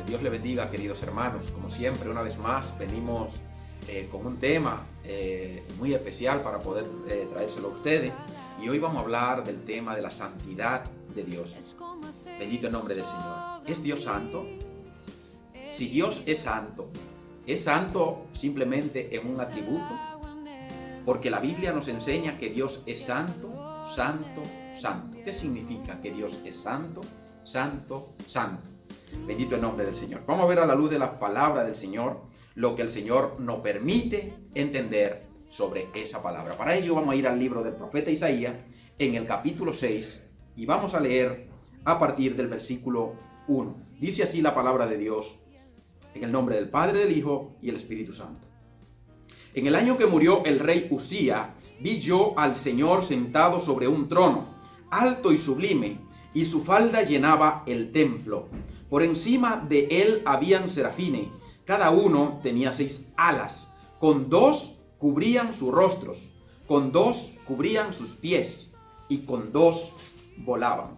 Dios le bendiga, queridos hermanos. Como siempre, una vez más, venimos con un tema muy especial para poder traérselo a ustedes. Y hoy vamos a hablar del tema de la santidad de Dios. Bendito el nombre del Señor. ¿Es Dios santo? Si Dios es santo simplemente en un atributo, porque la Biblia nos enseña que Dios es santo, santo, santo. ¿Qué significa que Dios es santo, santo, santo? Bendito el nombre del Señor. Vamos a ver a la luz de la palabra del Señor lo que el Señor nos permite entender sobre esa palabra. Para ello vamos a ir al libro del profeta Isaías en el capítulo 6 y vamos a leer a partir del versículo 1. Dice así la palabra de Dios en el nombre del Padre, del Hijo y el Espíritu Santo. En el año que murió el rey Usías, vi yo al Señor sentado sobre un trono, alto y sublime, y su falda llenaba el templo. Por encima de él habían serafines, cada uno tenía 6 alas, con 2 cubrían sus rostros, con 2 cubrían sus pies, y con 2 volaban.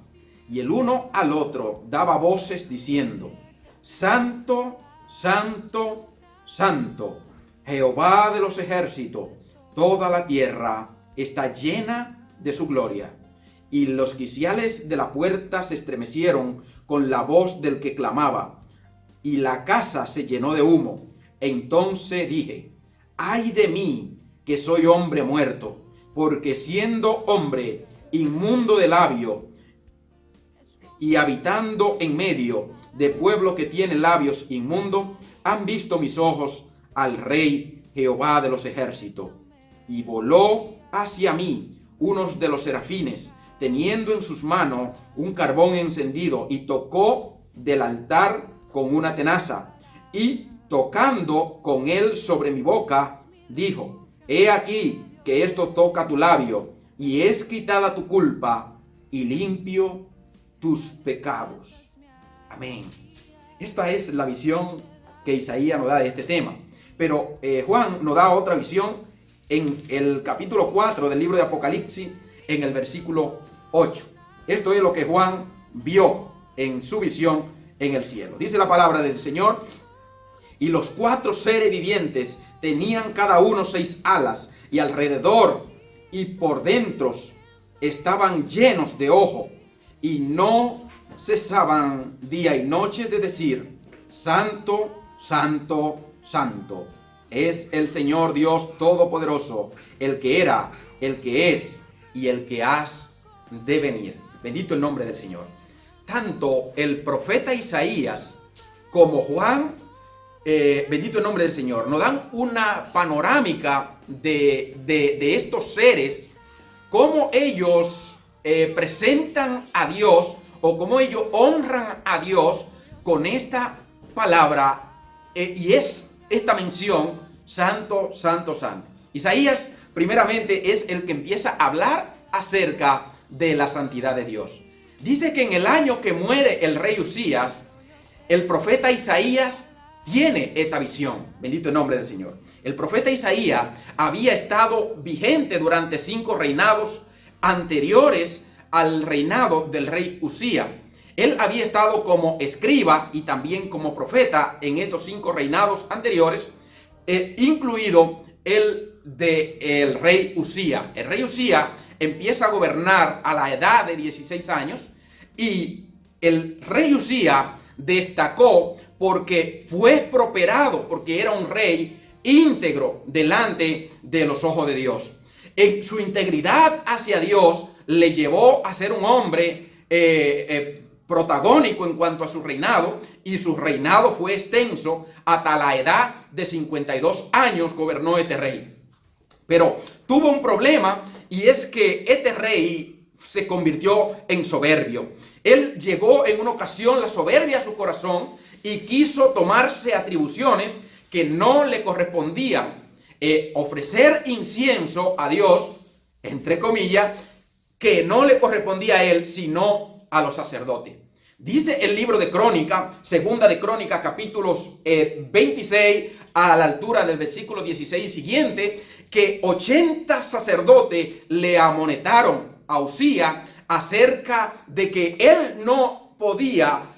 Y el uno al otro daba voces diciendo: Santo, Santo, Santo, Jehová de los ejércitos, toda la tierra está llena de su gloria. Y los quiciales de la puerta se estremecieron con la voz del que clamaba, y la casa se llenó de humo. Entonces dije: ay de mí, que soy hombre muerto, porque siendo hombre inmundo de labio y habitando en medio de pueblo que tiene labios inmundos, han visto mis ojos al Rey Jehová de los ejércitos. Y voló hacia mí unos de los serafines, teniendo en sus manos un carbón encendido, y tocó del altar con una tenaza, y tocando con él sobre mi boca, dijo: he aquí que esto toca tu labio, y es quitada tu culpa, y limpio tus pecados. Amén. Esta es la visión que Isaías nos da de este tema. Pero Juan nos da otra visión en el capítulo 4 del libro de Apocalipsis, en el versículo 8. Esto es lo que Juan vio en su visión en el cielo. Dice la palabra del Señor: y los 4 seres vivientes tenían cada uno 6 alas, y alrededor y por dentro estaban llenos de ojos, y no cesaban día y noche de decir: Santo, Santo, Santo es el Señor Dios Todopoderoso, el que era, el que es y el que has de venir. Bendito el nombre del Señor. Tanto el profeta Isaías como Juan, bendito el nombre del Señor, nos dan una panorámica de estos seres, cómo ellos presentan a Dios, o cómo ellos honran a Dios con esta palabra, y es esta mención: Santo, Santo, Santo. Isaías primeramente es el que empieza a hablar acerca de la santidad de Dios. Dice que en el año que muere el rey Usías, el profeta Isaías tiene esta visión. Bendito el nombre del Señor. El profeta Isaías había estado vigente durante 5 reinados anteriores al reinado del rey Usías. Él había estado como escriba y también como profeta en estos 5 reinados anteriores, incluido el del rey Usías. El rey Usías empieza a gobernar a la edad de 16 años, y el rey Usías destacó porque fue prosperado, porque era un rey íntegro delante de los ojos de Dios. En su integridad hacia Dios le llevó a ser un hombre protagónico en cuanto a su reinado, y su reinado fue extenso hasta la edad de 52 años gobernó este rey. Pero tuvo un problema, y es que este rey se convirtió en soberbio. Él llegó en una ocasión la soberbia a su corazón y quiso tomarse atribuciones que no le correspondían. Ofrecer incienso a Dios, entre comillas, que no le correspondía a él, sino a los sacerdotes. Dice el libro de Crónica, segunda de Crónica, capítulos 26, a la altura del versículo 16 y siguiente, que 80 sacerdotes le amonestaron a Usías acerca de que él no podía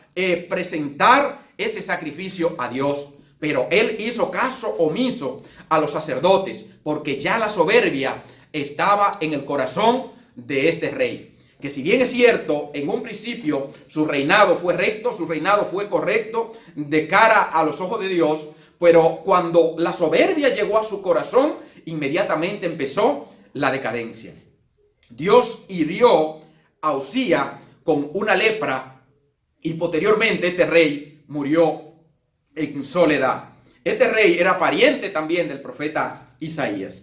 presentar ese sacrificio a Dios. Pero él hizo caso omiso a los sacerdotes, porque ya la soberbia estaba en el corazón de este rey. Que si bien es cierto, en un principio su reinado fue recto, su reinado fue correcto de cara a los ojos de Dios, pero cuando la soberbia llegó a su corazón, inmediatamente empezó la decadencia. Dios hirió a Uzías con una lepra y posteriormente este rey murió en soledad. Este rey era pariente también del profeta Isaías.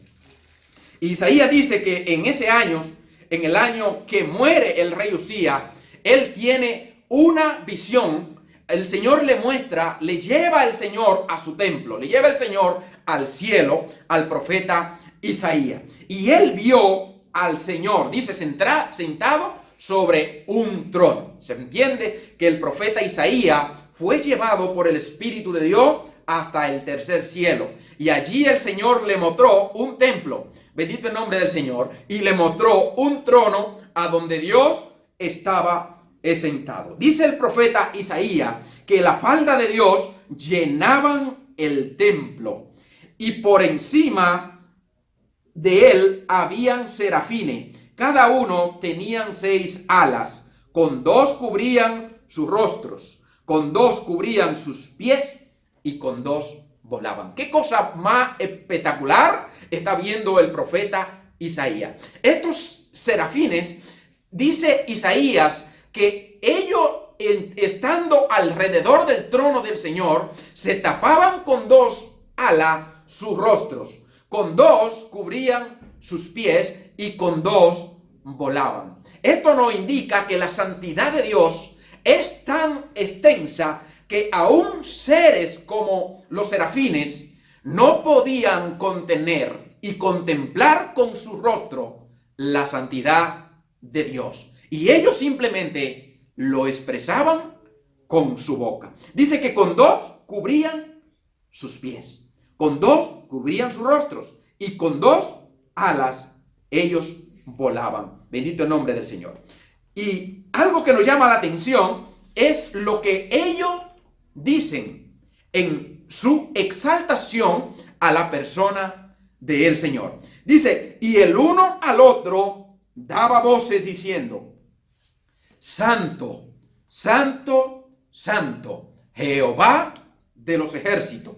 Isaías dice que en ese año, en el año que muere el rey Uzías, él tiene una visión. El Señor le muestra, le lleva el Señor a su templo, le lleva el Señor al cielo, al profeta Isaías. Y él vio al Señor, dice, sentado sobre un trono. Se entiende que el profeta Isaías fue llevado por el Espíritu de Dios hasta el tercer cielo. Y allí el Señor le mostró un templo, bendito el nombre del Señor, y le mostró un trono a donde Dios estaba sentado. Dice el profeta Isaías que la falda de Dios llenaban el templo y por encima de él habían serafines. Cada uno tenían 6 alas, con 2 cubrían sus rostros, con 2 cubrían sus pies y con 2 volaban. ¿Qué cosa más espectacular está viendo el profeta Isaías? Estos serafines, dice Isaías, que ellos estando alrededor del trono del Señor, se tapaban con 2 alas sus rostros, con 2 cubrían sus pies y con 2 volaban. Esto nos indica que la santidad de Dios es tan extensa que aún seres como los serafines no podían contener y contemplar con su rostro la santidad de Dios. Y ellos simplemente lo expresaban con su boca. Dice que con 2 cubrían sus pies, con 2 cubrían sus rostros y con 2 alas ellos volaban. Bendito el nombre del Señor. Y algo que nos llama la atención es lo que ellos dicen en su exaltación a la persona del Señor. Dice, y el uno al otro daba voces diciendo, Santo, Santo, Santo, Jehová de los ejércitos.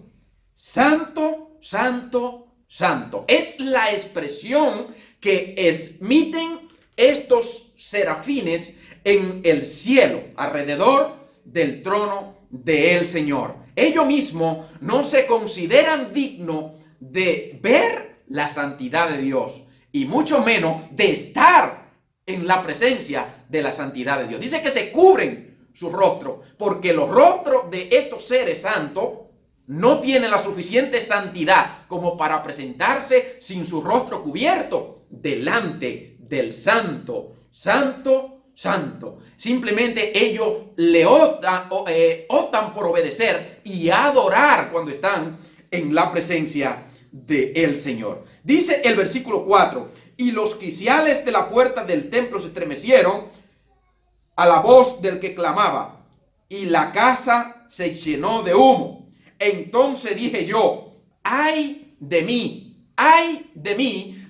Santo, Santo, Santo. Es la expresión que emiten estos serafines en el cielo, alrededor del trono del Señor. Ellos mismos no se consideran dignos de ver la santidad de Dios y mucho menos de estar en la presencia de la santidad de Dios. Dice que se cubren su rostro porque los rostros de estos seres santos no tienen la suficiente santidad como para presentarse sin su rostro cubierto delante del Santo, Santo, Santo. Simplemente ellos le optan por obedecer y adorar cuando están en la presencia del Señor. Dice el versículo 4, y los quiciales de la puerta del templo se estremecieron a la voz del que clamaba, y la casa se llenó de humo. Entonces dije yo, ay de mí,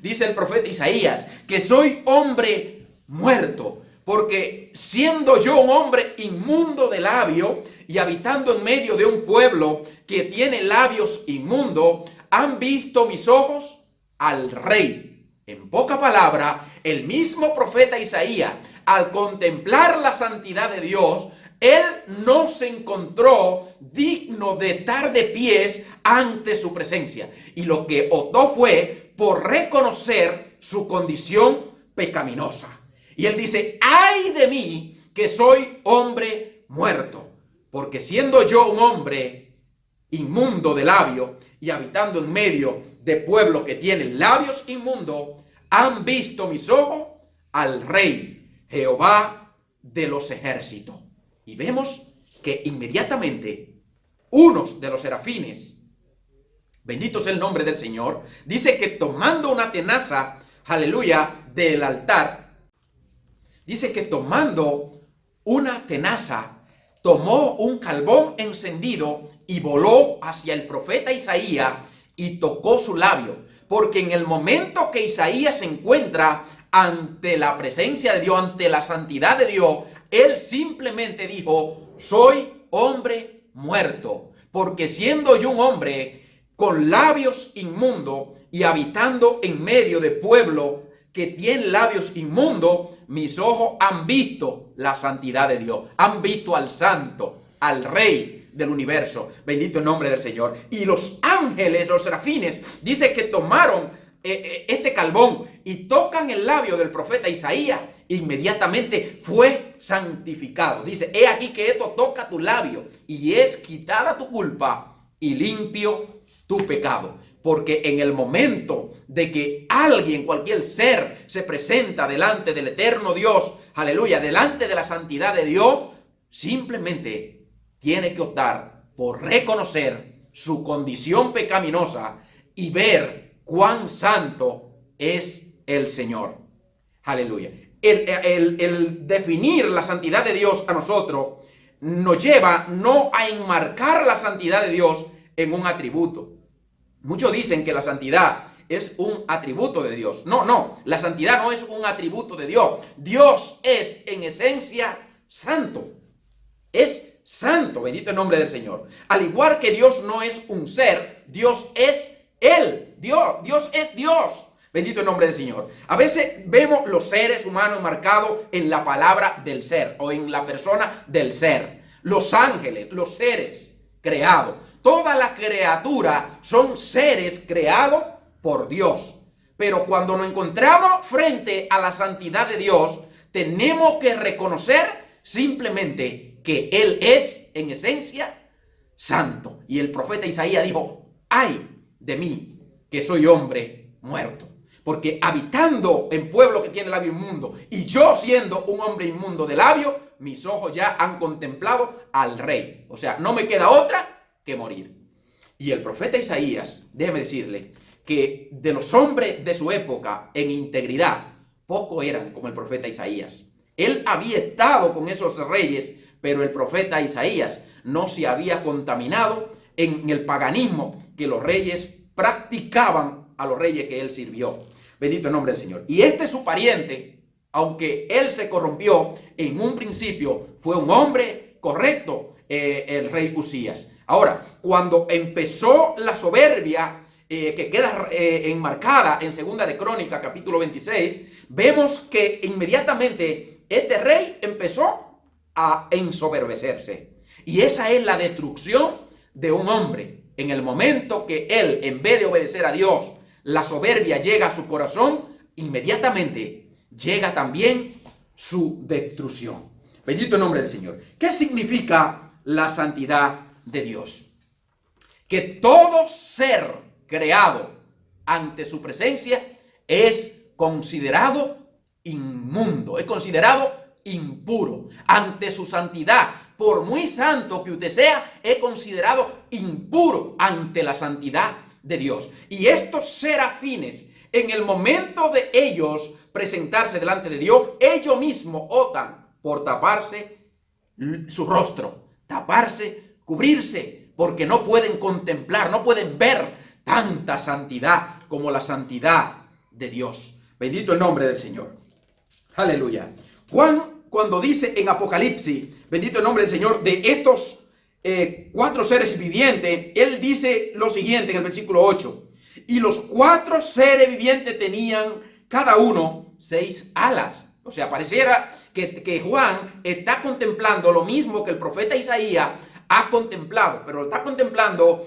dice el profeta Isaías, que soy hombre muerto, porque siendo yo un hombre inmundo de labio y habitando en medio de un pueblo que tiene labios inmundos, han visto mis ojos al Rey. En poca palabra, el mismo profeta Isaías, al contemplar la santidad de Dios, él no se encontró digno de estar de pies ante su presencia. Y lo que optó fue por reconocer su condición pecaminosa. Y él dice, ay de mí que soy hombre muerto, porque siendo yo un hombre inmundo de labio y habitando en medio de pueblo que tiene labios inmundos, han visto mis ojos al Rey, Jehová de los ejércitos. Y vemos que inmediatamente unos de los serafines, bendito sea el nombre del Señor, dice que tomando una tenaza, aleluya, del altar, dice que tomando una tenaza tomó un carbón encendido y voló hacia el profeta Isaías y tocó su labio. Porque en el momento que Isaías se encuentra ante la presencia de Dios, ante la santidad de Dios, él simplemente dijo: soy hombre muerto, porque siendo yo un hombre con labios inmundos y habitando en medio de pueblo que tiene labios inmundos, mis ojos han visto la santidad de Dios, han visto al santo, al rey del universo. Bendito el nombre del Señor. Y los ángeles, los serafines, dice que tomaron este carbón y tocan el labio del profeta Isaías. Inmediatamente fue santificado. Dice: he aquí que esto toca tu labio y es quitada tu culpa y limpio tu pecado. Porque en el momento de que alguien, cualquier ser, se presenta delante del eterno Dios, aleluya, delante de la santidad de Dios, simplemente tiene que optar por reconocer su condición pecaminosa y ver cuán santo es el Señor. Aleluya. El definir la santidad de Dios a nosotros nos lleva no a enmarcar la santidad de Dios en un atributo. Muchos dicen que la santidad es un atributo de Dios. No, la santidad no es un atributo de Dios. Dios es en esencia santo. Es santo, bendito el nombre del Señor. Al igual que Dios no es un ser, Dios es Él. Dios es Dios. Bendito el nombre del Señor. A veces vemos los seres humanos marcados en la palabra del ser o en la persona del ser. Los ángeles, los seres creados. Toda la criatura son seres creados por Dios. Pero cuando nos encontramos frente a la santidad de Dios, tenemos que reconocer simplemente que Él es en esencia santo. Y el profeta Isaías dijo: ay de mí, que soy hombre muerto. Porque habitando en pueblo que tiene labio inmundo, y yo siendo un hombre inmundo de labio, mis ojos ya han contemplado al rey. O sea, no me queda otra que morir. Y el profeta Isaías, déjeme decirle que de los hombres de su época en integridad, pocos eran como el profeta Isaías. Él había estado con esos reyes, pero el profeta Isaías no se había contaminado en el paganismo que los reyes practicaban a los reyes que él sirvió. Bendito el nombre del Señor. Y este su pariente, aunque él se corrompió, en un principio fue un hombre correcto, el rey Usías. Ahora, cuando empezó la soberbia que queda enmarcada en Segunda de Crónicas, capítulo 26, vemos que inmediatamente este rey empezó a ensoberbecerse. Y esa es la destrucción de un hombre. En el momento que él, en vez de obedecer a Dios, la soberbia llega a su corazón, inmediatamente llega también su destrucción. Bendito el nombre del Señor. ¿Qué significa la santidad de Dios? Que todo ser creado ante su presencia es considerado inmundo, es considerado impuro. Ante su santidad, por muy santo que usted sea, es considerado impuro ante la santidad de Dios. Y estos serafines, en el momento de ellos presentarse delante de Dios, ellos mismos optan por taparse su rostro, taparse, cubrirse, porque no pueden contemplar, no pueden ver tanta santidad como la santidad de Dios. Bendito el nombre del Señor. Aleluya. Juan, cuando dice en Apocalipsis, bendito el nombre del Señor, de estos 4 seres vivientes, él dice lo siguiente en el versículo 8. Y los 4 seres vivientes tenían cada uno 6 alas. O sea, pareciera que Juan está contemplando lo mismo que el profeta Isaías ha contemplado, pero lo está contemplando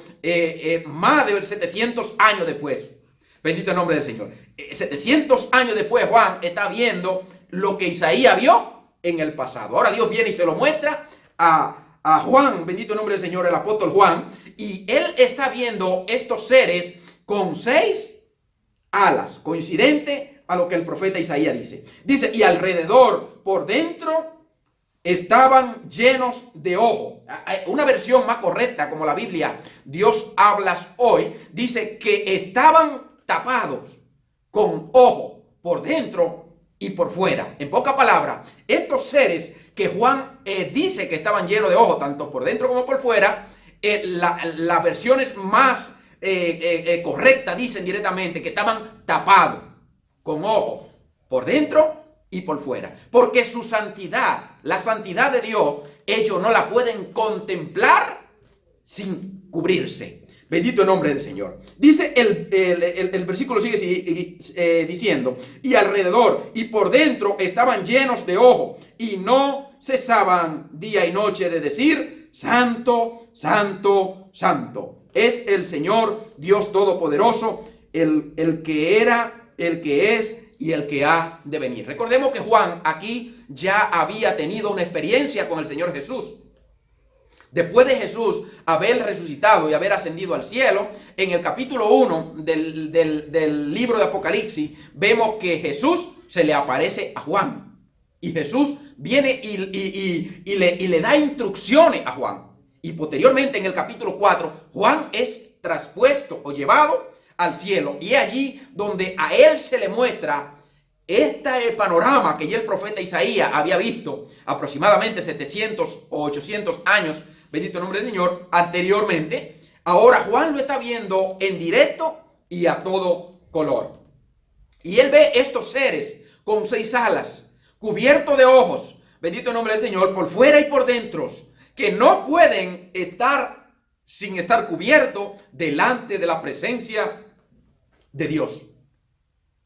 más de 700 años después. Bendito el nombre del Señor. 700 años después Juan está viendo lo que Isaías vio en el pasado. Ahora Dios viene y se lo muestra a Juan, bendito el nombre del Señor, el apóstol Juan, y él está viendo estos seres con 6 alas, coincidente a lo que el profeta Isaías dice. Dice, y alrededor, por dentro, estaban llenos de ojos. Una versión más correcta, como la Biblia Dios hablas hoy, dice que estaban tapados con ojos por dentro y por fuera. En pocas palabras, estos seres que Juan dice que estaban llenos de ojos, tanto por dentro como por fuera. Las versiones más correctas dicen directamente que estaban tapados con ojos por dentro y por fuera, porque su santidad, la santidad de Dios, ellos no la pueden contemplar sin cubrirse. Bendito el nombre del Señor. Dice el versículo sigue diciendo, y alrededor y por dentro estaban llenos de ojos, y no cesaban día y noche de decir, Santo, Santo, Santo. Es el Señor Dios Todopoderoso, el que era, el que es y el que ha de venir. Recordemos que Juan aquí ya había tenido una experiencia con el Señor Jesús. Después de Jesús haber resucitado y haber ascendido al cielo, en el capítulo 1 del libro de Apocalipsis, vemos que Jesús se le aparece a Juan. Y Jesús viene y le da instrucciones a Juan. Y posteriormente en el capítulo 4, Juan es traspuesto o llevado al cielo. Y es allí donde a él se le muestra este panorama que ya el profeta Isaías había visto aproximadamente 700 o 800 años, bendito el nombre del Señor, anteriormente. Ahora Juan lo está viendo en directo y a todo color. Y él ve estos seres con 6 alas, cubiertos de ojos, bendito el nombre del Señor, por fuera y por dentro, que no pueden estar sin estar cubiertos delante de la presencia de Dios.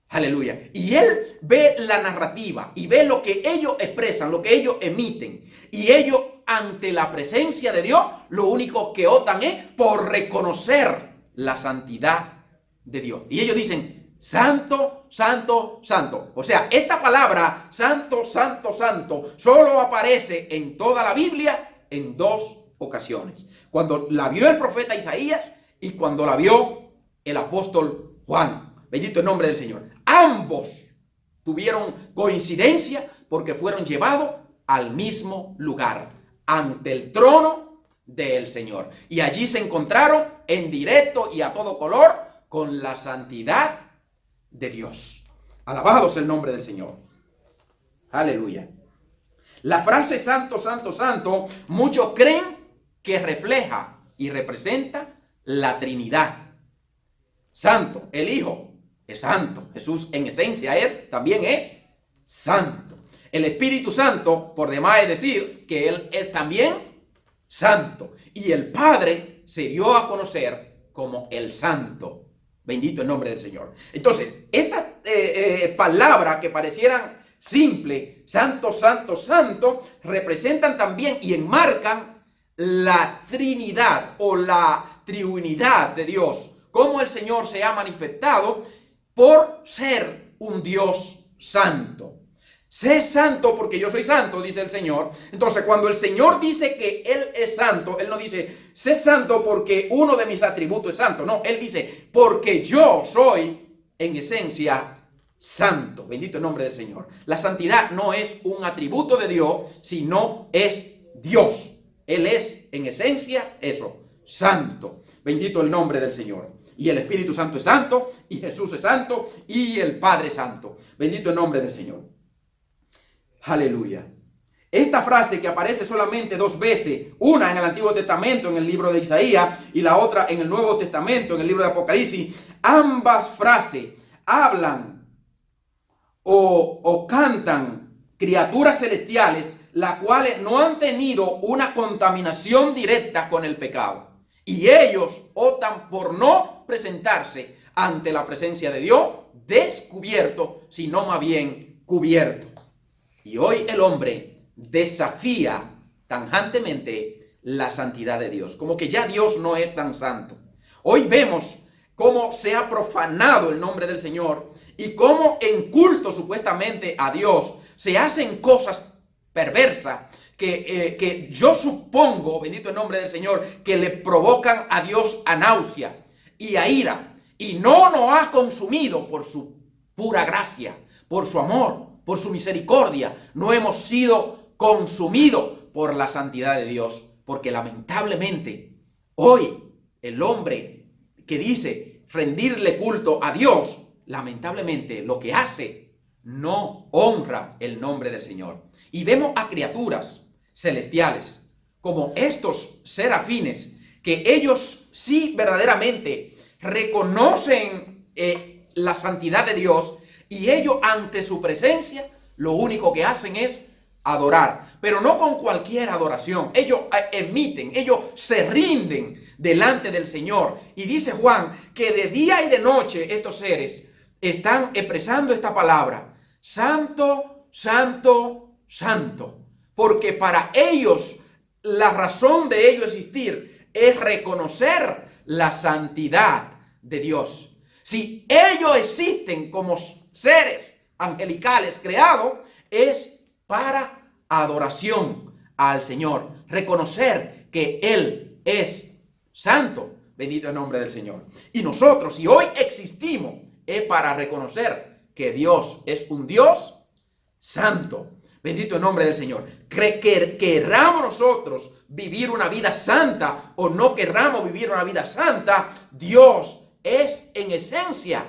Aleluya. Y él ve la narrativa y ve lo que ellos expresan, lo que ellos emiten. Y ellos ante la presencia de Dios, lo único que optan es por reconocer la santidad de Dios. Y ellos dicen, Santo, Santo, Santo. O sea, esta palabra, Santo, Santo, Santo, solo aparece en toda la Biblia en 2 ocasiones. Cuando la vio el profeta Isaías y cuando la vio el apóstol Juan. Bendito el nombre del Señor. Ambos tuvieron coincidencia porque fueron llevados al mismo lugar, ante el trono del Señor. Y allí se encontraron en directo y a todo color con la santidad de Dios. Alabado sea el nombre del Señor. Aleluya. La frase Santo, Santo, Santo, muchos creen que refleja y representa la Trinidad. Santo, el Hijo es santo. Jesús en esencia, él también es santo. El Espíritu Santo, por demás es decir, que él es también santo. Y el Padre se dio a conocer como el Santo. Bendito el nombre del Señor. Entonces, estas palabras que parecieran simples, Santo, Santo, Santo, representan también y enmarcan la Trinidad o la triunidad de Dios. Cómo el Señor se ha manifestado por ser un Dios santo. Sé santo porque yo soy santo, dice el Señor. Entonces, cuando el Señor dice que Él es santo, Él no dice, sé santo porque uno de mis atributos es santo. No, Él dice, porque yo soy en esencia santo. Bendito el nombre del Señor. La santidad no es un atributo de Dios, sino es Dios. Él es en esencia eso, santo. Bendito el nombre del Señor. Y el Espíritu Santo es santo, y Jesús es santo, y el Padre es santo. Bendito el nombre del Señor. Aleluya. Esta frase que aparece solamente 2 veces, una en el Antiguo Testamento, en el libro de Isaías, y la otra en el Nuevo Testamento, en el libro de Apocalipsis, ambas frases hablan o cantan criaturas celestiales, las cuales no han tenido una contaminación directa con el pecado. Y ellos optan por no presentarse ante la presencia de Dios descubierto, sino más bien cubierto. Y hoy el hombre desafía tajantemente la santidad de Dios, como que ya Dios no es tan santo. Hoy vemos cómo se ha profanado el nombre del Señor y cómo en culto supuestamente a Dios se hacen cosas perversas que yo supongo, bendito el nombre del Señor, que le provocan a Dios a náusea y a ira. Y no nos ha consumido por su pura gracia, por su amor, por su misericordia. No hemos sido consumidos por la santidad de Dios. Porque lamentablemente hoy el hombre que dice rendirle culto a Dios, lamentablemente lo que hace no honra el nombre del Señor. Y vemos a criaturas celestiales como estos serafines, que ellos sí verdaderamente reconocen la santidad de Dios, y ellos ante su presencia lo único que hacen es adorar, pero no con cualquier adoración. Ellos emiten, ellos se rinden delante del Señor. Y dice Juan que de día y de noche estos seres están expresando esta palabra: santo, santo, santo. Porque para ellos, la razón de ellos existir es reconocer la santidad de Dios. Si ellos existen como seres angelicales creados, es para adoración al Señor, reconocer que Él es santo. Bendito el nombre del Señor. Y nosotros, si hoy existimos, es para reconocer que Dios es un Dios santo. Bendito el nombre del Señor. Querramos nosotros vivir una vida santa o no querramos vivir una vida santa, Dios es en esencia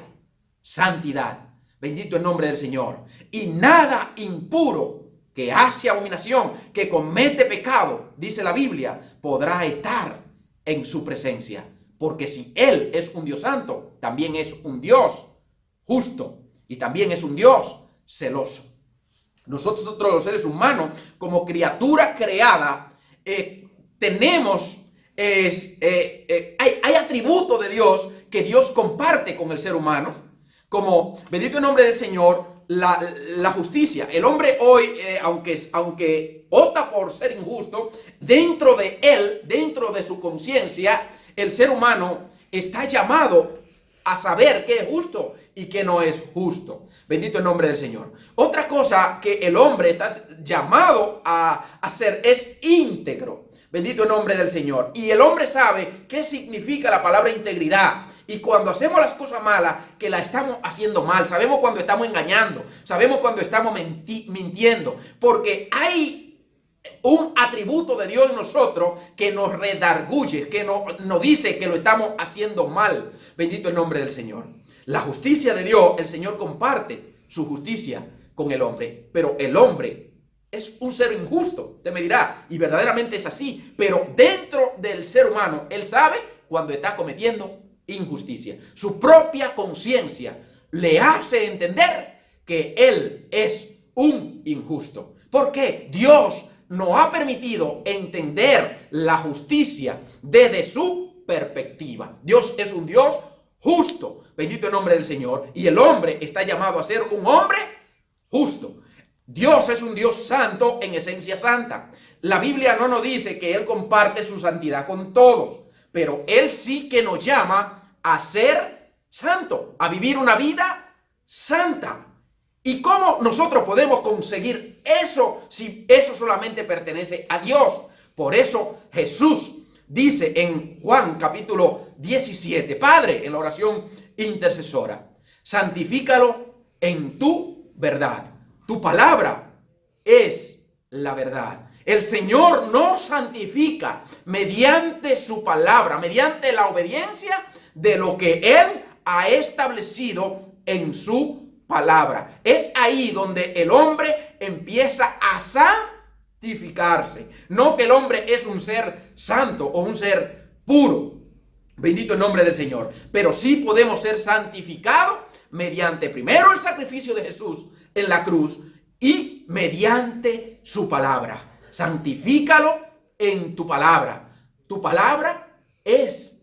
santidad. Bendito el nombre del Señor. Y nada impuro que hace abominación, que comete pecado, dice la Biblia, podrá estar en su presencia. Porque si Él es un Dios santo, también es un Dios justo y también es un Dios celoso. Nosotros los seres humanos, como criatura creada, tenemos, hay atributos de Dios que Dios comparte con el ser humano, como, bendito el nombre del Señor, la justicia. El hombre hoy, aunque opta por ser injusto, dentro de él, dentro de su conciencia, el ser humano está llamado a saber qué es justo y qué no es justo. Bendito el nombre del Señor. Otra cosa que el hombre está llamado a hacer es íntegro. Bendito el nombre del Señor. Y el hombre sabe qué significa la palabra integridad. Y cuando hacemos las cosas malas, que las estamos haciendo mal. Sabemos cuando estamos engañando. Sabemos cuando estamos mintiendo. Porque hay un atributo de Dios en nosotros que nos redarguye, que nos dice que lo estamos haciendo mal. Bendito el nombre del Señor. La justicia de Dios, el Señor comparte su justicia con el hombre. Pero el hombre es un ser injusto. Usted me dirá, y verdaderamente es así. Pero dentro del ser humano, él sabe cuando está cometiendo injusticia. Su propia conciencia le hace entender que él es un injusto. ¿Por qué? Dios nos ha permitido entender la justicia desde su perspectiva. Dios es un Dios justo. Bendito el nombre del Señor. Y el hombre está llamado a ser un hombre justo. Dios es un Dios santo en esencia santa. La Biblia no nos dice que Él comparte su santidad con todos, pero Él sí que nos llama a ser santo, a vivir una vida santa. ¿Y cómo nosotros podemos conseguir eso si eso solamente pertenece a Dios? Por eso Jesús dice en Juan capítulo 17, Padre, en la oración intercesora, santifícalo en tu verdad. Tu palabra es la verdad. El Señor nos santifica mediante su palabra, mediante la obediencia de lo que Él ha establecido en su palabra. Es ahí donde el hombre empieza a santificarse. No que el hombre es un ser santo o un ser puro. Bendito el nombre del Señor. Pero sí podemos ser santificados mediante primero el sacrificio de Jesús en la cruz y mediante su palabra. Santifícalo en tu palabra. Tu palabra es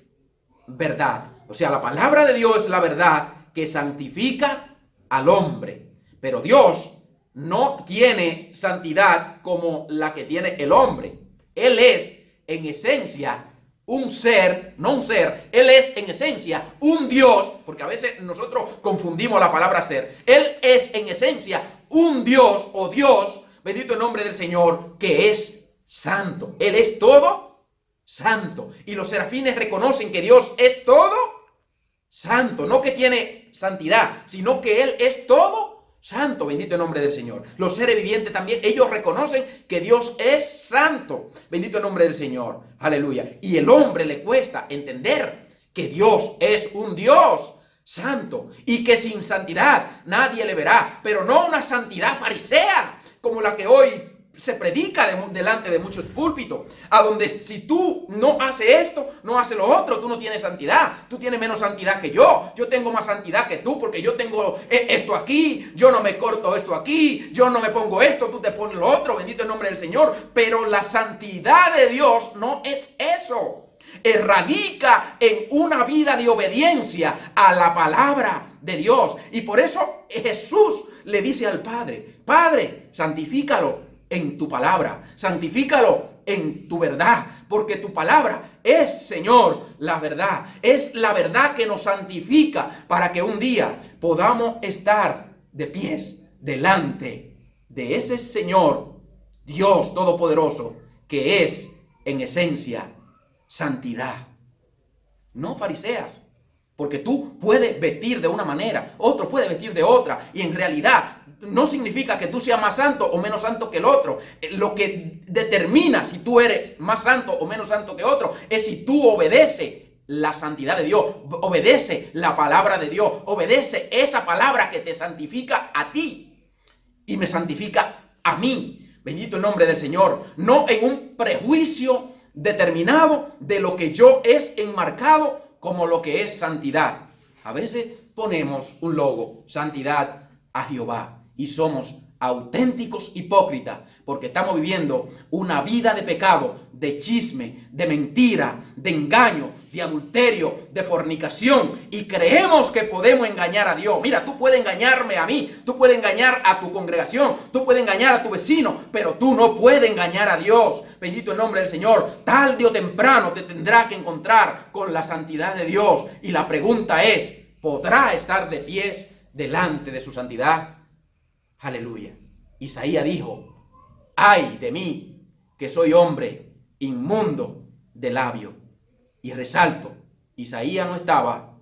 verdad. O sea, la palabra de Dios es la verdad que santifica al hombre. Pero Dios no tiene santidad como la que tiene el hombre. Él es en esencia un ser, no un ser, Él es en esencia un Dios, porque a veces nosotros confundimos la palabra ser. Él es en esencia un Dios o Dios, bendito el nombre del Señor, que es santo. Él es todo santo. Y los serafines reconocen que Dios es todo santo, no que tiene santidad, sino que Él es todo santo, bendito el nombre del Señor. Los seres vivientes también, ellos reconocen que Dios es santo, bendito el nombre del Señor, aleluya. Y el hombre le cuesta entender que Dios es un Dios santo, y que sin santidad nadie le verá, pero no una santidad farisea como la que hoy se predica delante de muchos púlpitos, a donde si tú no haces esto, no haces lo otro, tú no tienes santidad, tú tienes menos santidad que yo tengo más santidad que tú, porque yo tengo esto aquí, yo no me corto esto aquí, yo no me pongo esto, tú te pones lo otro, bendito el nombre del Señor. Pero la santidad de Dios no es eso. Radica en una vida de obediencia a la palabra de Dios. Y por eso Jesús le dice al Padre: Padre, santifícalo en tu palabra, santifícalo en tu verdad, porque tu palabra es, Señor, la verdad. Es la verdad que nos santifica para que un día podamos estar de pies delante de ese Señor, Dios Todopoderoso, que es en esencia santidad. No fariseas, porque tú puedes vestir de una manera, otro puede vestir de otra, y en realidad no significa que tú seas más santo o menos santo que el otro. Lo que determina si tú eres más santo o menos santo que otro es si tú obedeces la santidad de Dios, obedece la palabra de Dios, obedece esa palabra que te santifica a ti y me santifica a mí. Bendito el nombre del Señor. No en un prejuicio determinado de lo que yo es enmarcado como lo que es santidad. A veces ponemos un logo, santidad a Jehová, y somos auténticos hipócritas, porque estamos viviendo una vida de pecado, de chisme, de mentira, de engaño, de adulterio, de fornicación, y creemos que podemos engañar a Dios. Mira, tú puedes engañarme a mí, tú puedes engañar a tu congregación, tú puedes engañar a tu vecino, pero tú no puedes engañar a Dios. Bendito el nombre del Señor. Tarde o temprano te tendrás que encontrar con la santidad de Dios, y la pregunta es: ¿podrá estar de pies delante de su santidad? Aleluya. Isaías dijo: ay de mí, que soy hombre inmundo de labio. Y resalto, Isaías no estaba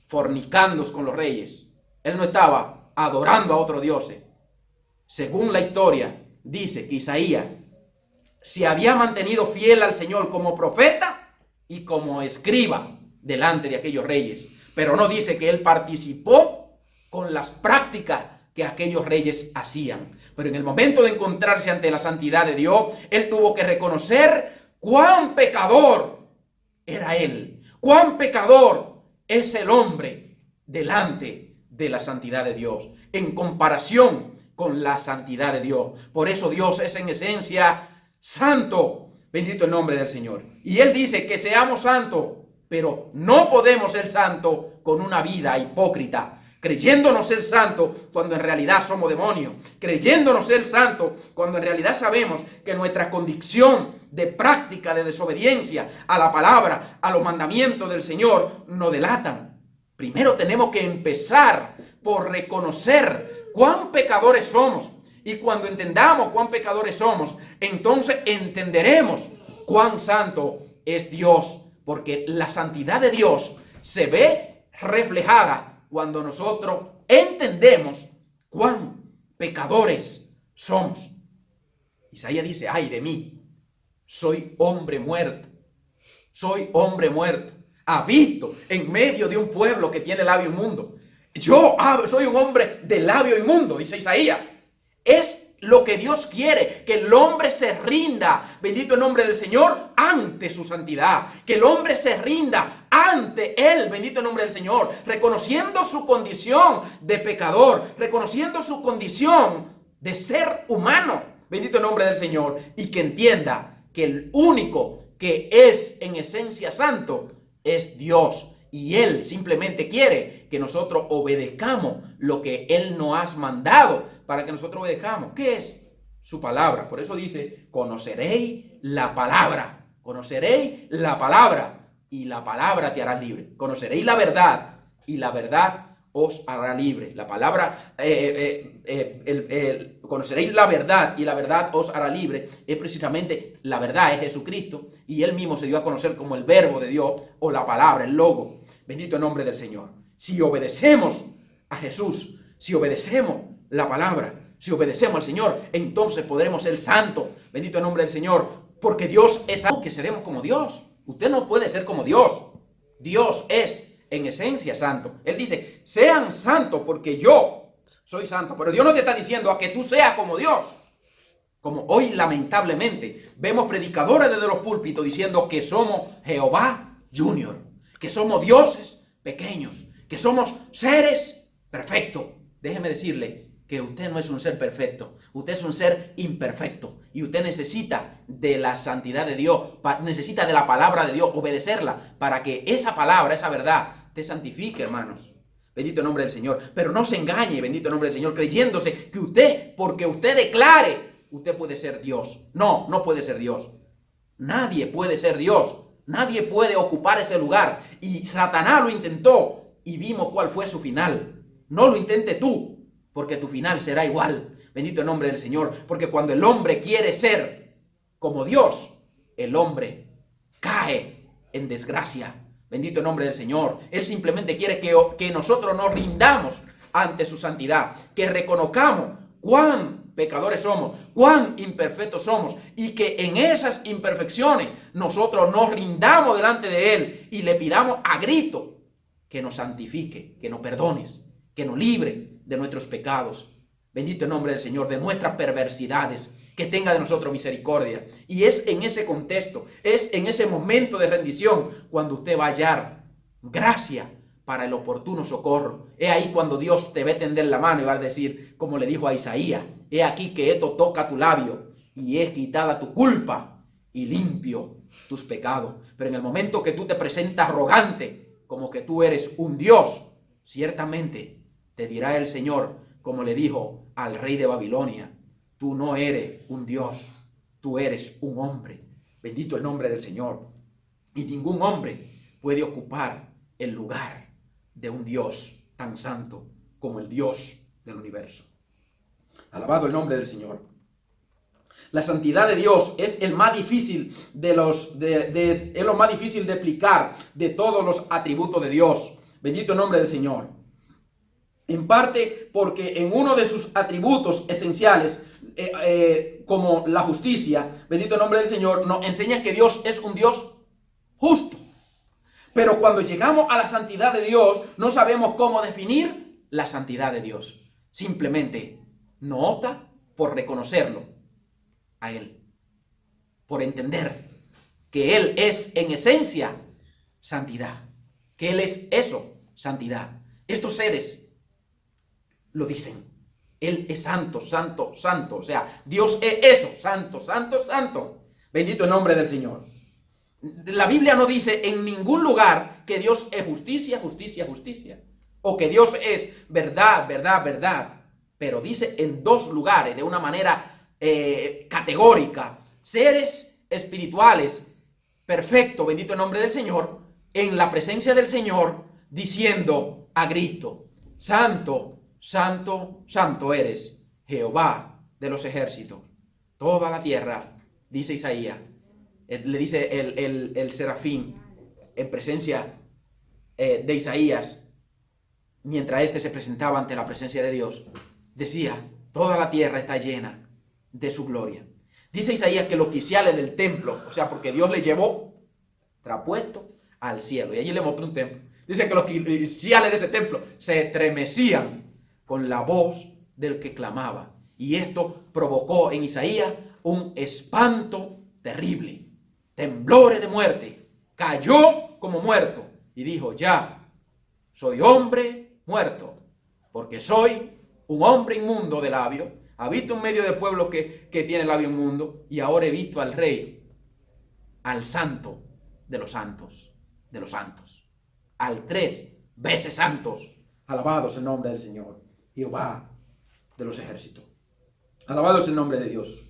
fornicando con los reyes, él no estaba adorando a otros dioses. Según la historia, dice que Isaías se había mantenido fiel al Señor como profeta y como escriba delante de aquellos reyes, pero no dice que él participó con las prácticas que aquellos reyes hacían. Pero en el momento de encontrarse ante la santidad de Dios, él tuvo que reconocer cuán pecador era él, cuán pecador es el hombre delante de la santidad de Dios, en comparación con la santidad de Dios. Por eso Dios es en esencia santo. Bendito el nombre del Señor. Y él dice que seamos santos, pero no podemos ser santos con una vida hipócrita, creyéndonos ser santos cuando en realidad somos demonios, creyéndonos ser santos cuando en realidad sabemos que nuestra condición de práctica de desobediencia a la palabra, a los mandamientos del Señor, nos delatan. Primero tenemos que empezar por reconocer cuán pecadores somos, y cuando entendamos cuán pecadores somos, entonces entenderemos cuán santo es Dios, porque la santidad de Dios se ve reflejada cuando nosotros entendemos cuán pecadores somos. Isaías dice: ay de mí, soy hombre muerto, soy hombre muerto, habito en medio de un pueblo que tiene labio inmundo. Yo soy un hombre de labio inmundo, dice Isaías. Es lo que Dios quiere, que el hombre se rinda, bendito el nombre del Señor, ante su santidad, que el hombre se rinda ante Él, bendito el nombre del Señor, reconociendo su condición de pecador, reconociendo su condición de ser humano, bendito el nombre del Señor, y que entienda que el único que es en esencia santo es Dios, y Él simplemente quiere que nosotros obedezcamos lo que Él nos ha mandado para que nosotros obedezcamos. ¿Qué es? Su palabra. Por eso dice: conoceréis la palabra, conoceréis la palabra, y la palabra te hará libre. Conoceréis la verdad, y la verdad os hará libre. La palabra, conoceréis la verdad, y la verdad os hará libre. Es precisamente la verdad, es Jesucristo, y Él mismo se dio a conocer como el verbo de Dios, o la palabra, el logo. Bendito el nombre del Señor. Si obedecemos a Jesús, si obedecemos la palabra, si obedecemos al Señor, entonces podremos ser santos. Bendito el nombre del Señor, porque Dios es algo que seremos como Dios. Usted no puede ser como Dios. Dios es en esencia santo. Él dice, sean santos porque yo soy santo. Pero Dios no te está diciendo a que tú seas como Dios. Como hoy lamentablemente vemos predicadores desde los púlpitos diciendo que somos Jehová Junior, que somos dioses pequeños, que somos seres perfectos. Déjeme decirle que usted no es un ser perfecto, usted es un ser imperfecto y usted necesita de la santidad de Dios, necesita de la palabra de Dios, obedecerla para que esa palabra, esa verdad, te santifique, hermanos. Bendito el nombre del Señor. Pero no se engañe, bendito el nombre del Señor, creyéndose que usted, porque usted declare, usted puede ser Dios. No, no puede ser Dios. Nadie puede ser Dios. Nadie puede ocupar ese lugar. Y Satanás lo intentó y vimos cuál fue su final. No lo intente tú, porque tu final será igual. Bendito el nombre del Señor. Porque cuando el hombre quiere ser como Dios, el hombre cae en desgracia. Bendito el nombre del Señor. Él simplemente quiere que nosotros nos rindamos ante su santidad. Que reconozcamos cuán pecadores somos, cuán imperfectos somos, y que en esas imperfecciones nosotros nos rindamos delante de Él y le pidamos a grito que nos santifique, que nos perdones, que nos libre de nuestros pecados. Bendito el nombre del Señor, de nuestras perversidades, que tenga de nosotros misericordia. Y es en ese contexto, es en ese momento de rendición cuando usted va a hallar gracia para el oportuno socorro. Es ahí cuando Dios te va a tender la mano y va a decir, como le dijo a Isaías, he aquí que esto toca tu labio y es quitada tu culpa y limpio tus pecados. Pero en el momento que tú te presentas arrogante, como que tú eres un Dios, ciertamente te dirá el Señor, como le dijo al rey de Babilonia, tú no eres un Dios, tú eres un hombre. Bendito el nombre del Señor. Y ningún hombre puede ocupar el lugar de un Dios tan santo como el Dios del universo. Alabado el nombre del Señor. La santidad de Dios es el más difícil es lo más difícil de explicar de todos los atributos de Dios. Bendito el nombre del Señor. En parte porque en uno de sus atributos esenciales, como la justicia, bendito el nombre del Señor, nos enseña que Dios es un Dios justo. Pero cuando llegamos a la santidad de Dios, no sabemos cómo definir la santidad de Dios. Simplemente no opta por reconocerlo a Él, por entender que Él es en esencia santidad, que Él es eso, santidad. Estos seres lo dicen. Él es santo, santo, santo. O sea, Dios es eso, santo, santo, santo. Bendito el nombre del Señor. La Biblia no dice en ningún lugar que Dios es justicia, justicia, justicia. O que Dios es verdad, verdad, verdad. Pero dice en dos lugares, de una manera categórica, seres espirituales, perfecto, bendito el nombre del Señor, en la presencia del Señor, diciendo a grito, santo, santo, santo eres, Jehová de los ejércitos. Toda la tierra, dice Isaías, le dice el serafín en presencia de Isaías, mientras éste se presentaba ante la presencia de Dios, decía, toda la tierra está llena de su gloria. Dice Isaías que los quiciales del templo, o sea, porque Dios le llevó trapuesto al cielo, y allí le mostró un templo. Dice que los quiciales de ese templo se estremecían con la voz del que clamaba. Y esto provocó en Isaías un espanto terrible. Temblores de muerte. Cayó como muerto y dijo, ya, soy hombre muerto, porque soy un hombre inmundo de labio. Habito en medio de pueblos que tiene labio inmundo, y ahora he visto al Rey, al Santo de los santos, al 3 veces santos. Alabado es el nombre del Señor, Jehová de los ejércitos. Alabado es el nombre de Dios.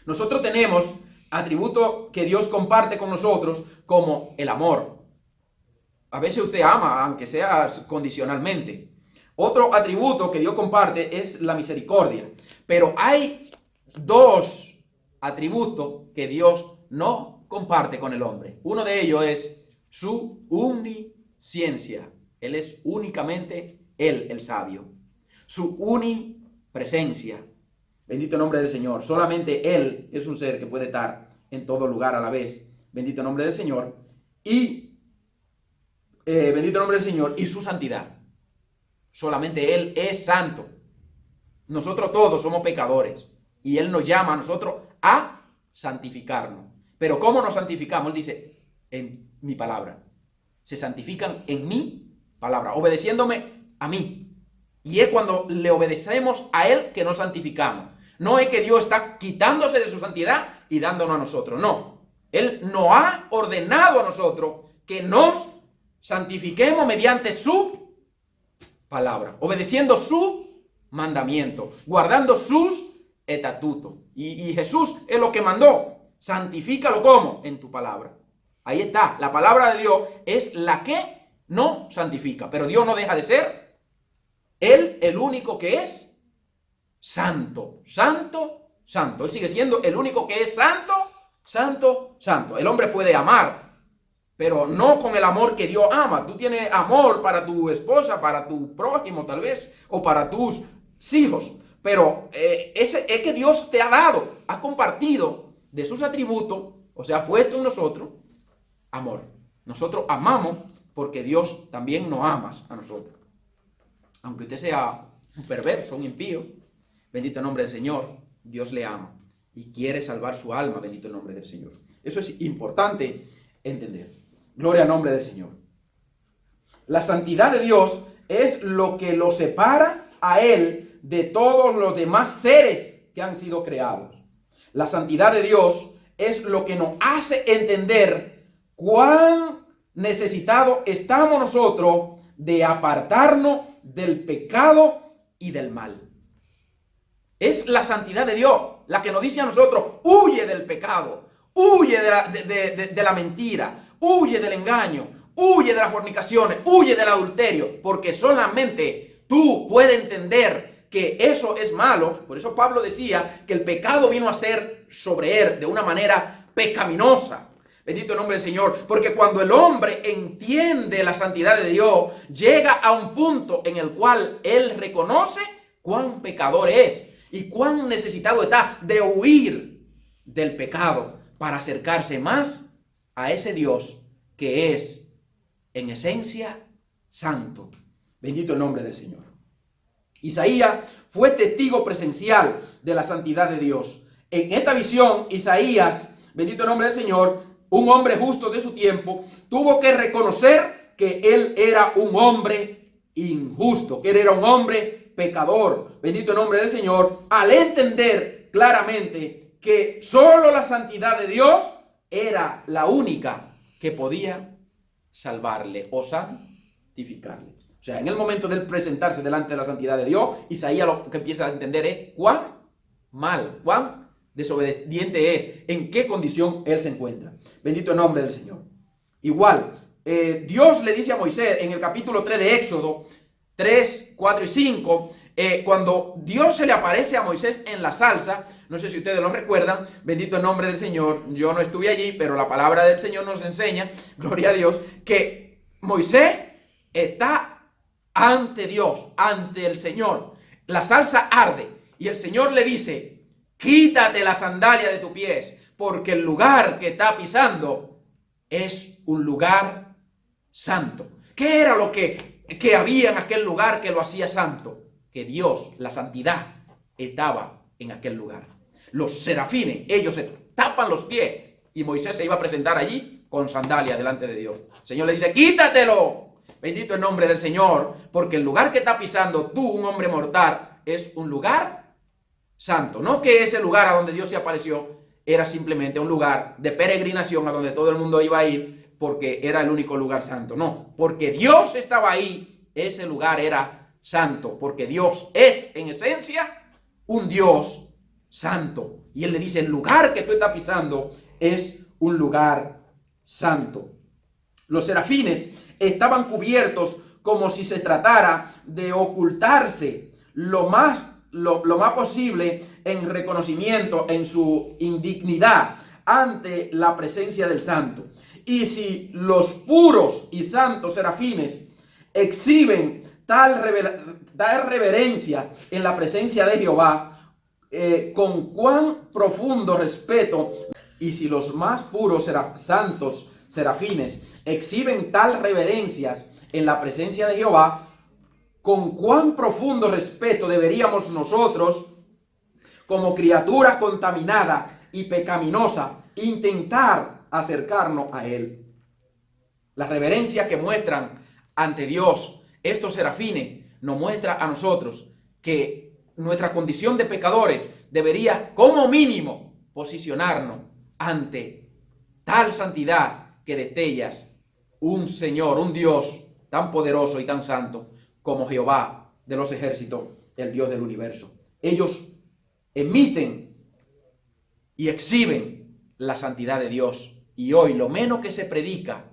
Nosotros tenemos atributos que Dios comparte con nosotros, como el amor. A veces usted ama, aunque sea condicionalmente. Otro atributo que Dios comparte es la misericordia. Pero hay dos atributos que Dios no comparte con el hombre. Uno de ellos es su omnisciencia. Él es únicamente Él, el sabio. Su unipresencia. Bendito el nombre del Señor. Solamente Él es un ser que puede estar en todo lugar a la vez. Bendito el nombre del Señor. Y bendito el nombre del Señor, y su santidad. Solamente Él es santo. Nosotros todos somos pecadores y Él nos llama a nosotros a santificarnos. Pero ¿cómo nos santificamos? Él dice, en mi palabra. Se santifican en mi palabra, obedeciéndome a mí. Y es cuando le obedecemos a Él que nos santificamos. No es que Dios está quitándose de su santidad y dándonos a nosotros. No. Él nos ha ordenado a nosotros que nos santifiquemos mediante su palabra, obedeciendo su mandamiento, guardando sus estatutos. Y Jesús es lo que mandó. Santifícalo ¿cómo? En tu palabra. Ahí está. La palabra de Dios es la que no santifica. Pero Dios no deja de ser Él el único que es santo. Santo, santo. Él sigue siendo el único que es santo, santo, santo. El hombre puede amar, pero no con el amor que Dios ama. Tú tienes amor para tu esposa, para tu prójimo tal vez, o para tus hijos. Pero es que Dios te ha dado, ha compartido de sus atributos, o sea, ha puesto en nosotros amor. Nosotros amamos porque Dios también nos ama a nosotros. Aunque usted sea un perverso, un impío, bendito el nombre del Señor, Dios le ama y quiere salvar su alma, bendito el nombre del Señor. Eso es importante entender. Gloria al nombre del Señor. La santidad de Dios es lo que lo separa a Él de todos los demás seres que han sido creados. La santidad de Dios es lo que nos hace entender cuán necesitados estamos nosotros de apartarnos del pecado y del mal. Es la santidad de Dios la que nos dice a nosotros, huye del pecado, huye de la mentira, huye del engaño, huye de las fornicaciones, huye del adulterio, porque solamente tú puedes entender que eso es malo. Por eso Pablo decía que el pecado vino a ser sobre él de una manera pecaminosa. Bendito el nombre del Señor, porque cuando el hombre entiende la santidad de Dios, llega a un punto en el cual él reconoce cuán pecador es y cuán necesitado está de huir del pecado para acercarse más a ese Dios que es en esencia santo. Bendito el nombre del Señor. Isaías fue testigo presencial de la santidad de Dios. En esta visión, Isaías, bendito el nombre del Señor, un hombre justo de su tiempo, tuvo que reconocer que él era un hombre injusto, que él era un hombre pecador. Bendito el nombre del Señor, al entender claramente que solo la santidad de Dios era la única que podía salvarle o santificarle. O sea, en el momento de él presentarse delante de la santidad de Dios, Isaías lo que empieza a entender es cuán mal, cuán desobediente es, en qué condición él se encuentra. Bendito el nombre del Señor. Igual, Dios le dice a Moisés en el capítulo 3 de Éxodo, 3, 4 y 5, cuando Dios se le aparece a Moisés en la zarza, no sé si ustedes lo recuerdan, bendito el nombre del Señor, yo no estuve allí, pero la palabra del Señor nos enseña, gloria a Dios, que Moisés está ante Dios, ante el Señor. La zarza arde y el Señor le dice, quítate la sandalia de tus pies, porque el lugar que está pisando es un lugar santo. ¿Qué era lo que había en aquel lugar que lo hacía santo? Que Dios, la santidad, estaba en aquel lugar. Los serafines, ellos se tapan los pies y Moisés se iba a presentar allí con sandalia delante de Dios. El Señor le dice, quítatelo. Bendito el nombre del Señor, porque el lugar que está pisando tú, un hombre mortal, es un lugar santo. No que ese lugar a donde Dios se apareció era simplemente un lugar de peregrinación a donde todo el mundo iba a ir porque era el único lugar santo. No, porque Dios estaba ahí, ese lugar era santo, porque Dios es en esencia un Dios santo. Y Él le dice, el lugar que tú estás pisando es un lugar santo. Los serafines estaban cubiertos como si se tratara de ocultarse lo más posible en reconocimiento en su indignidad ante la presencia del santo. Y si los puros y santos serafines exhiben tal reverencia en la presencia de Jehová, con cuán profundo respeto, y si los más puros santos serafines exhiben tal reverencias en la presencia de Jehová, con cuán profundo respeto deberíamos nosotros, como criatura contaminada y pecaminosa, intentar acercarnos a Él. La reverencia que muestran ante Dios estos serafines nos muestra a nosotros que nuestra condición de pecadores debería, como mínimo, posicionarnos ante tal santidad que destellas un Señor, un Dios tan poderoso y tan santo como Jehová de los ejércitos, el Dios del universo. Ellos emiten y exhiben la santidad de Dios. Y hoy lo menos que se predica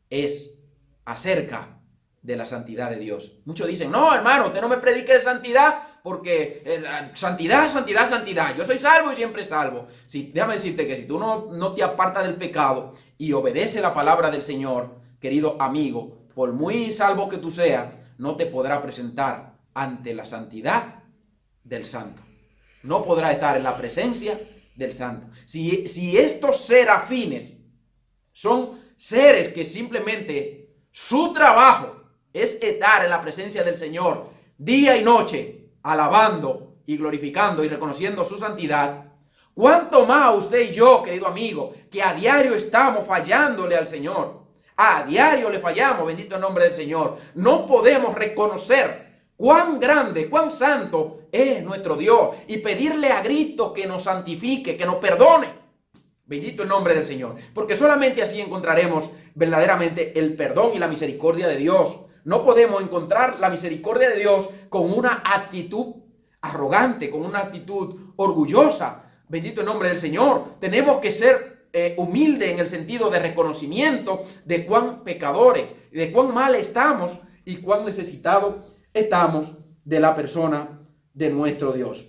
es acerca de la santidad de Dios. Muchos dicen, no, hermano, usted no me predique de santidad porque santidad, santidad, santidad. Yo soy salvo y siempre salvo. Déjame decirte que si tú no te apartas del pecado y obedeces la palabra del Señor, querido amigo, por muy salvo que tú seas, no te podrá presentar ante la santidad del santo. No podrá estar en la presencia del santo. Si estos serafines son seres que simplemente su trabajo es estar en la presencia del Señor día y noche, alabando y glorificando y reconociendo su santidad, ¿cuánto más usted y yo, querido amigo, que a diario estamos fallándole al Señor? A diario le fallamos, bendito el nombre del Señor. No podemos reconocer cuán grande, cuán santo es nuestro Dios y pedirle a gritos que nos santifique, que nos perdone. Bendito el nombre del Señor, porque solamente así encontraremos verdaderamente el perdón y la misericordia de Dios. No podemos encontrar la misericordia de Dios con una actitud arrogante, con una actitud orgullosa. Bendito el nombre del Señor. Tenemos que ser humildes en el sentido de reconocimiento de cuán pecadores, de cuán mal estamos y cuán necesitados estamos de la persona de nuestro Dios.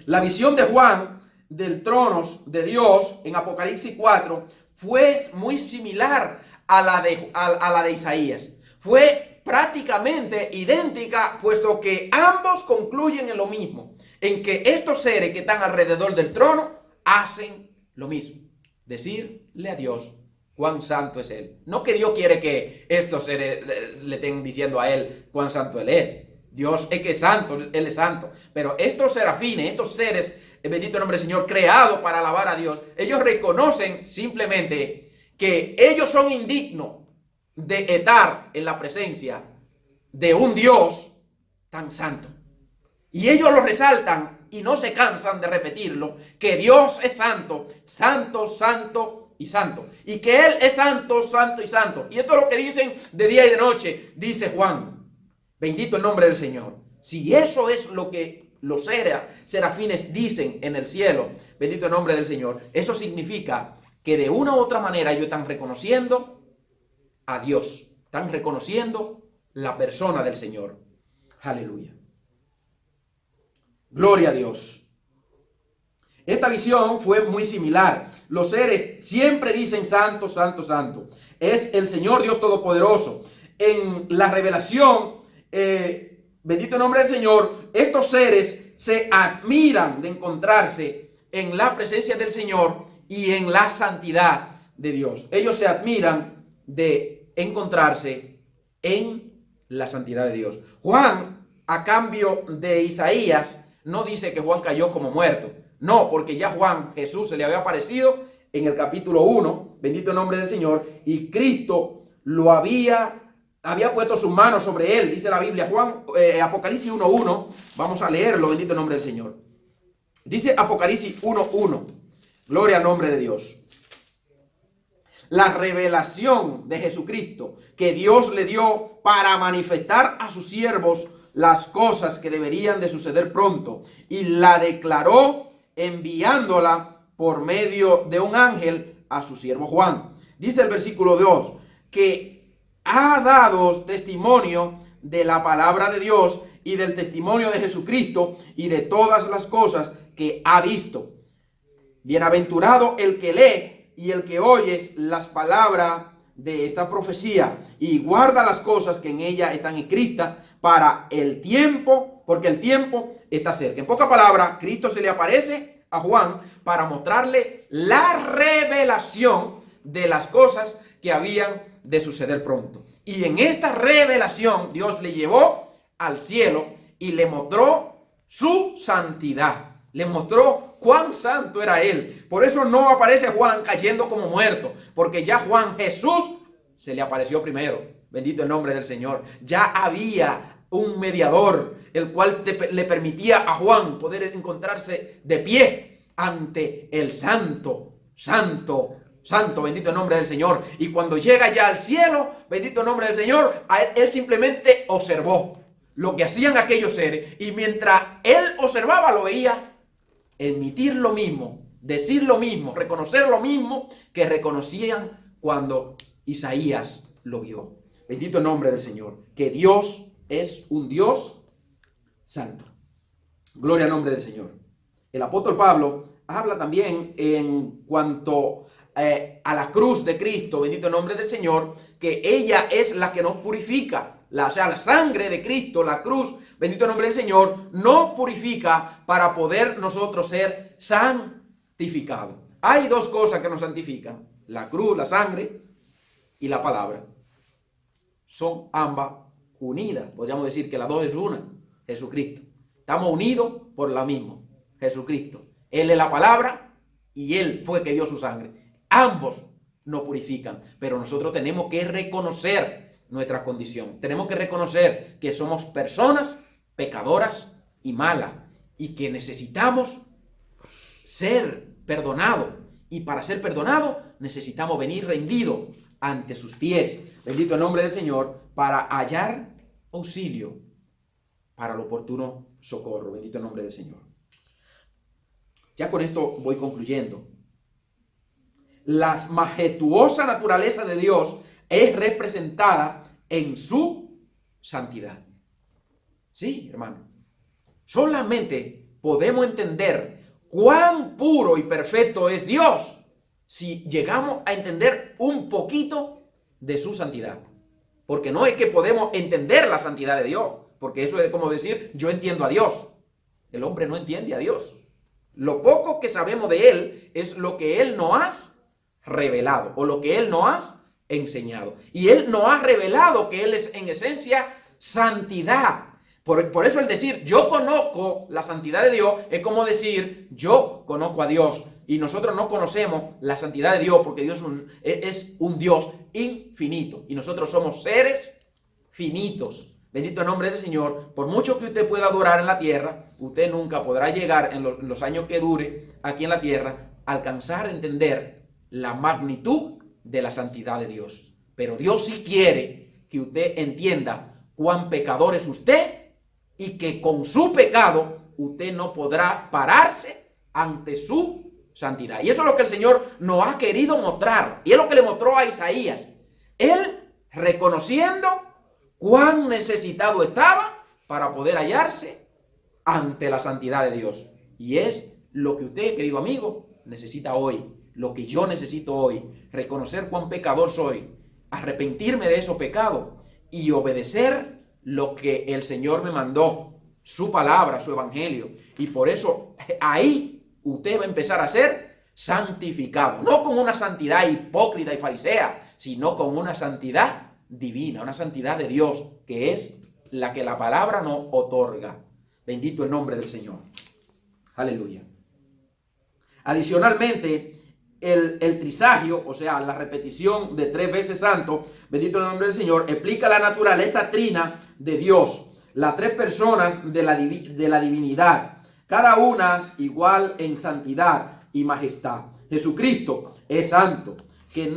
La visión de Juan del trono de Dios en Apocalipsis 4 fue muy similar a la de Isaías. Fue prácticamente idéntica, puesto que ambos concluyen en lo mismo, en que estos seres que están alrededor del trono hacen lo mismo, decirle a Dios cuán santo es Él. No que Dios quiere que estos seres le estén diciendo a Él cuán santo Él es. Dios es que es santo, Él es santo. Pero estos serafines, estos seres, bendito el nombre del Señor, creados para alabar a Dios, ellos reconocen simplemente que ellos son indignos de estar en la presencia de un Dios tan santo. Y ellos lo resaltan y no se cansan de repetirlo, que Dios es santo, santo, santo y santo. Y que Él es santo, santo y santo. Y esto es lo que dicen de día y de noche, dice Juan. Bendito el nombre del Señor. Si eso es lo que los serafines dicen en el cielo, bendito el nombre del Señor, eso significa que de una u otra manera ellos están reconociendo a Dios, están reconociendo la persona del Señor. Aleluya. Gloria a Dios. Esta visión fue muy similar. Los seres siempre dicen santo, santo, santo. Es el Señor Dios Todopoderoso. En la revelación, bendito el nombre del Señor, estos seres se admiran de encontrarse en la presencia del Señor y en la santidad de Dios. Ellos se admiran de encontrarse en la santidad de Dios. Juan, a cambio de Isaías, no dice que Juan cayó como muerto. No, porque ya Jesús se le había aparecido en el capítulo 1, bendito el nombre del Señor, y Cristo lo había puesto sus manos sobre él, dice la Biblia. Apocalipsis 1:1, vamos a leerlo, bendito el nombre del Señor. Dice Apocalipsis 1:1, gloria al nombre de Dios. La revelación de Jesucristo que Dios le dio para manifestar a sus siervos las cosas que deberían de suceder pronto, y la declaró enviándola por medio de un ángel a su siervo Juan. Dice el versículo 2 que ha dado testimonio de la palabra de Dios y del testimonio de Jesucristo y de todas las cosas que ha visto. Bienaventurado el que lee y el que oye las palabras de esta profecía y guarda las cosas que en ella están escritas para el tiempo, porque el tiempo está cerca. En pocas palabras, Cristo se le aparece a Juan para mostrarle la revelación de las cosas que que habían de suceder pronto. Y en esta revelación Dios le llevó al cielo y le mostró su santidad. Le mostró cuán santo era él. Por eso no aparece Juan cayendo como muerto, porque ya Juan Jesús se le apareció primero. Bendito el nombre del Señor. Ya había un mediador, el cual le permitía a Juan poder encontrarse de pie ante el santo, bendito el nombre del Señor. Y cuando llega ya al cielo, bendito el nombre del Señor, él simplemente observó lo que hacían aquellos seres, y mientras él observaba lo veía emitir lo mismo, decir lo mismo, reconocer lo mismo que reconocían cuando Isaías lo vio. Bendito el nombre del Señor, que Dios es un Dios santo. Gloria al nombre del Señor. El apóstol Pablo habla también en cuanto a la cruz de Cristo, bendito el nombre del Señor, que ella es la que nos purifica. La sangre de Cristo, la cruz, bendito el nombre del Señor, nos purifica para poder nosotros ser santificados. Hay dos cosas que nos santifican: la cruz, la sangre y la palabra. Son ambas unidas. Podríamos decir que las dos es una: Jesucristo. Estamos unidos por la misma, Jesucristo. Él es la palabra y Él fue que dio su sangre. Ambos nos purifican, pero nosotros tenemos que reconocer nuestra condición. Tenemos que reconocer que somos personas pecadoras y malas y que necesitamos ser perdonados. Y para ser perdonados necesitamos venir rendidos ante sus pies. Bendito el nombre del Señor, para hallar auxilio para el oportuno socorro. Bendito el nombre del Señor. Ya con esto voy concluyendo. La majestuosa naturaleza de Dios es representada en su santidad. Sí, hermano. Solamente podemos entender cuán puro y perfecto es Dios si llegamos a entender un poquito de su santidad. Porque no es que podemos entender la santidad de Dios, porque eso es como decir, yo entiendo a Dios. El hombre no entiende a Dios. Lo poco que sabemos de Él es lo que Él nos ha revelado o lo que Él nos ha enseñado. Y Él nos ha revelado que Él es en esencia santidad. Por eso el decir yo conozco la santidad de Dios es como decir yo conozco a Dios. Y nosotros no conocemos la santidad de Dios porque Dios es un Dios infinito. Y nosotros somos seres finitos. Bendito el nombre del Señor. Por mucho que usted pueda adorar en la tierra, usted nunca podrá llegar en los años que dure aquí en la tierra a alcanzar a entender la magnitud de la santidad de Dios. Pero Dios sí quiere que usted entienda cuán pecador es usted y que con su pecado usted no podrá pararse ante su santidad. Y eso es lo que el Señor nos ha querido mostrar. Y es lo que le mostró a Isaías. Él reconociendo cuán necesitado estaba para poder hallarse ante la santidad de Dios. Y es lo que usted, querido amigo, necesita hoy. Lo que yo necesito hoy, reconocer cuán pecador soy, arrepentirme de esos pecados y obedecer lo que el Señor me mandó, su palabra, su evangelio. Y por eso ahí usted va a empezar a ser santificado, no con una santidad hipócrita y farisea, sino con una santidad divina, una santidad de Dios, que es la que la palabra nos otorga. Bendito el nombre del Señor. Aleluya. Adicionalmente, el trisagio, o sea, la repetición de 3 veces santo, bendito el nombre del Señor, explica la naturaleza trina de Dios, las 3 personas de la divinidad, cada una igual en santidad y majestad. Jesucristo es santo, que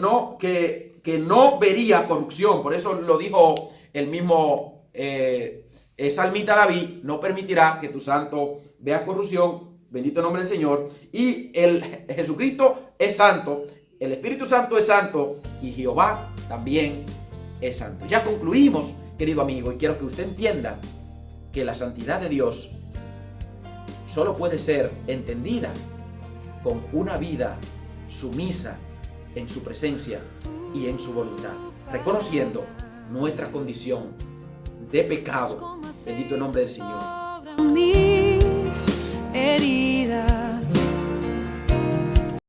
no vería corrupción, por eso lo dijo el mismo salmista David, no permitirá que tu santo vea corrupción. Bendito el nombre del Señor. Y Jesucristo es santo, el Espíritu Santo es santo y Jehová también es santo. Ya concluimos, querido amigo, y quiero que usted entienda que la santidad de Dios solo puede ser entendida con una vida sumisa en su presencia y en su voluntad, reconociendo nuestra condición de pecado. Bendito el nombre del Señor. Mis heridas.